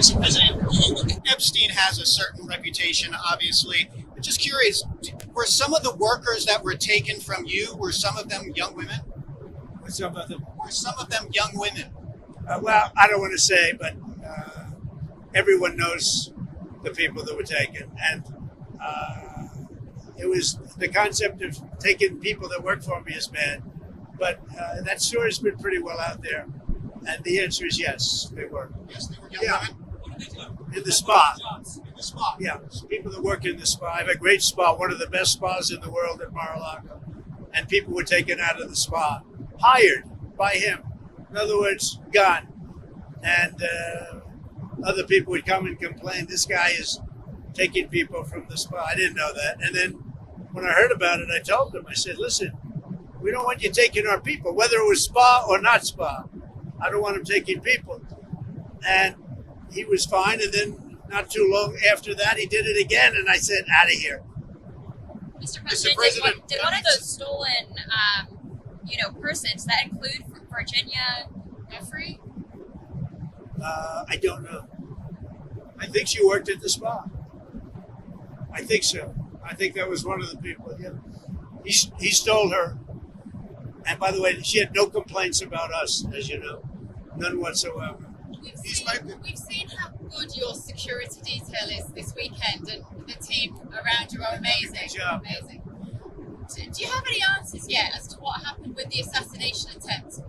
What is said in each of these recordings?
Mr. President, Epstein has a certain reputation, obviously. But just curious, were some of the workers that were taken from you, were some of them young women? Some of them. Were some of them young women? Well, I don't want to say, but everyone knows the people that were taken. And it was the concept of taking people that work for me is bad. But that story's been pretty well out there. And the answer is yes, they were. Yes, they were young women. What did they do? In the spa. In the spa. Yeah, people that work in the spa. I have a great spa, one of the best spas in the world at Mar-A-Lago. And people were taken out of the spa, hired by him. In other words, gone. And other people would come and complain, this guy is taking people from the spa. I didn't know that. And then when I heard about it, I told them, I said, listen, we don't want you taking our people, whether it was spa or not spa. I don't want him taking people. And he was fine. And then not too long after that, he did it again. And I said, out of here. Mr. President, did one of those stolen, persons that include Virginia Giuffre? I don't know. I think she worked at the spa. I think so. I think that was one of the people. Yeah. He stole her. And by the way, she had no complaints about us, as you know. None whatsoever. We've seen how good your security detail is this weekend, and the team around you are amazing. Good job. Amazing. Do you have any answers yet as to what happened with the assassination attempt?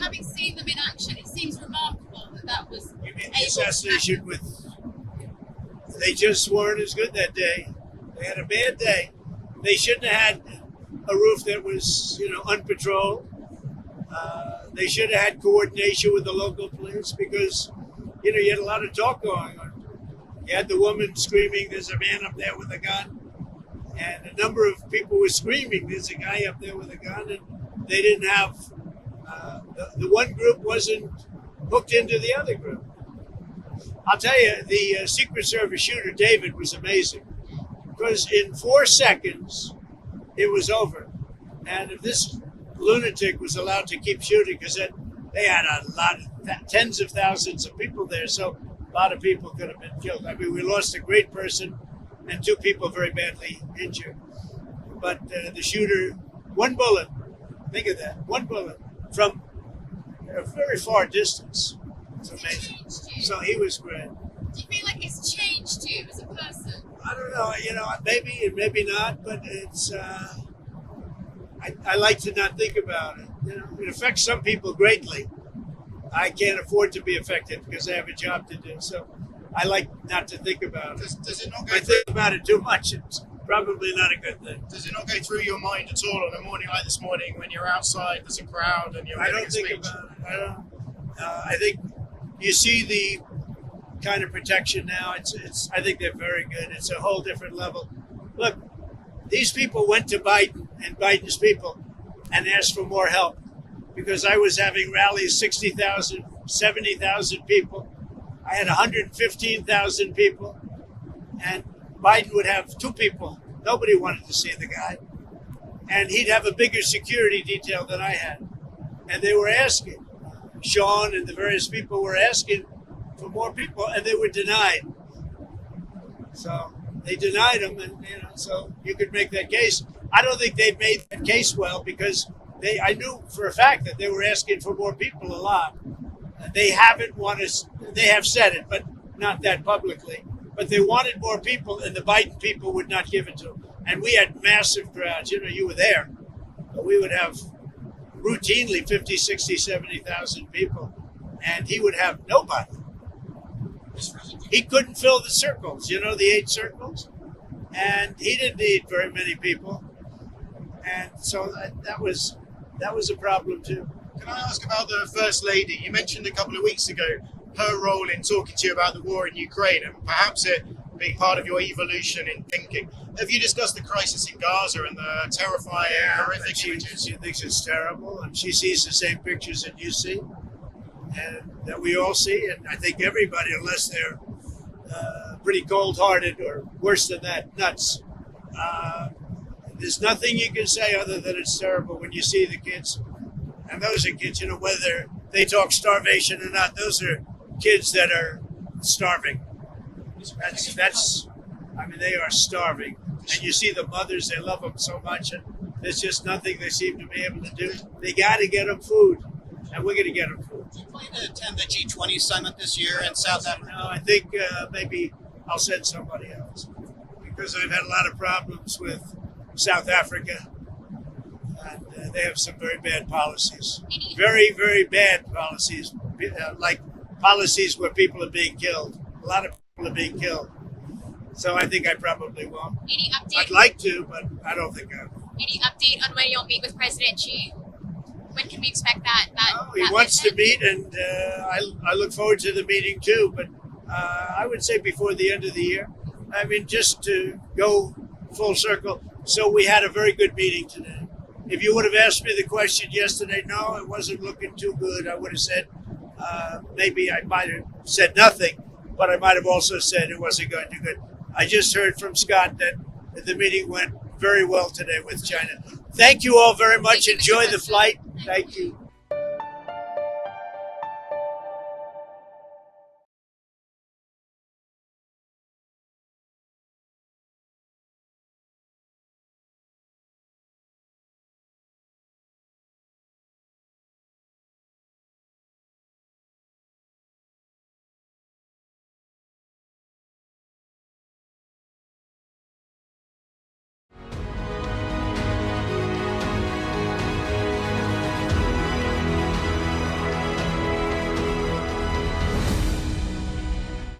Having seen them in action, it seems remarkable that was You mean the assassination with... They just weren't as good that day. They had a bad day. They shouldn't have had a roof that was, unpatrolled. They should have had coordination with the local police because, you had a lot of talk going on. You had the woman screaming, there's a man up there with a gun. And a number of people were screaming, there's a guy up there with a gun. And they didn't have, the one group wasn't hooked into the other group. I'll tell you, the Secret Service shooter, David, was amazing. Because in 4 seconds, it was over. And if this lunatic was allowed to keep shooting, because they had a lot of tens of thousands of people there, so a lot of people could have been killed. I mean, we lost a great person and 2 people very badly injured. But the shooter, 1 bullet, think of that, 1 bullet from a very far distance. It's amazing. So he was great. Do you feel like it's changed you as a person? I don't know, maybe and maybe not, but it's, I like to not think about it. It affects some people greatly. I can't afford to be affected because I have a job to do. So I like not to think about it. Does it not If go I think about it too much, it's probably not a good thing. Does it not go through your mind at all on a morning like this morning when you're outside, there's a crowd, and you're I giving don't a think speech? about it. I think you see the kind of protection now. I think they're very good. It's a whole different level. Look, these people went to Biden and Biden's people and asked for more help because I was having rallies, 60,000, 70,000 people. I had 115,000 people, and Biden would have 2 people. Nobody wanted to see the guy. And he'd have a bigger security detail than I had. And they were asking. Sean and the various people were asking for more people, and they were denied. So they denied them, and so you could make that case. I don't think they made that case well because I knew for a fact that they were asking for more people a lot. They haven't wanted. They have said it, but not that publicly. But they wanted more people, and the Biden people would not give it to them. And we had massive crowds. You were there. We would have routinely 50, 60, 70,000 people, and he would have nobody. He couldn't fill the circles, the 8 circles, and he didn't need very many people, and so that was a problem too. Can I ask about the First Lady? You mentioned a couple of weeks ago her role in talking to you about the war in Ukraine and perhaps it being part of your evolution in thinking. Have you discussed the crisis in Gaza and the terrifying, horrific images? She thinks it's terrible, and she sees the same pictures that you see, and that we all see, and I think everybody, unless they're pretty cold-hearted or worse than that, nuts. There's nothing you can say other than it's terrible when you see the kids. And those are kids, whether they talk starvation or not, those are kids that are starving. That's. I mean, they are starving, and you see the mothers; they love them so much, and there's just nothing they seem to be able to do. They got to get them food, and we're going to get them food. Do you plan to attend the G20 summit this year in South Africa? No, I think maybe I'll send somebody else because I've had a lot of problems with South Africa, and they have some very bad policies. Very, very bad policies, like policies where people are being killed. A lot of people are being killed. So I think I probably won't. Any update? I'd like to, but I don't think I will. Any update on when you'll meet with President Xi? When can we expect that? He wants to meet, and I look forward to the meeting too. But I would say before the end of the year. I mean, just to go full circle. So we had a very good meeting today. If you would have asked me the question yesterday, no, it wasn't looking too good. I would have said maybe I might have said nothing, but I might have also said it wasn't going too good. I just heard from Scott that the meeting went very well today with China. Thank you all very much. Enjoy the flight. Thank you.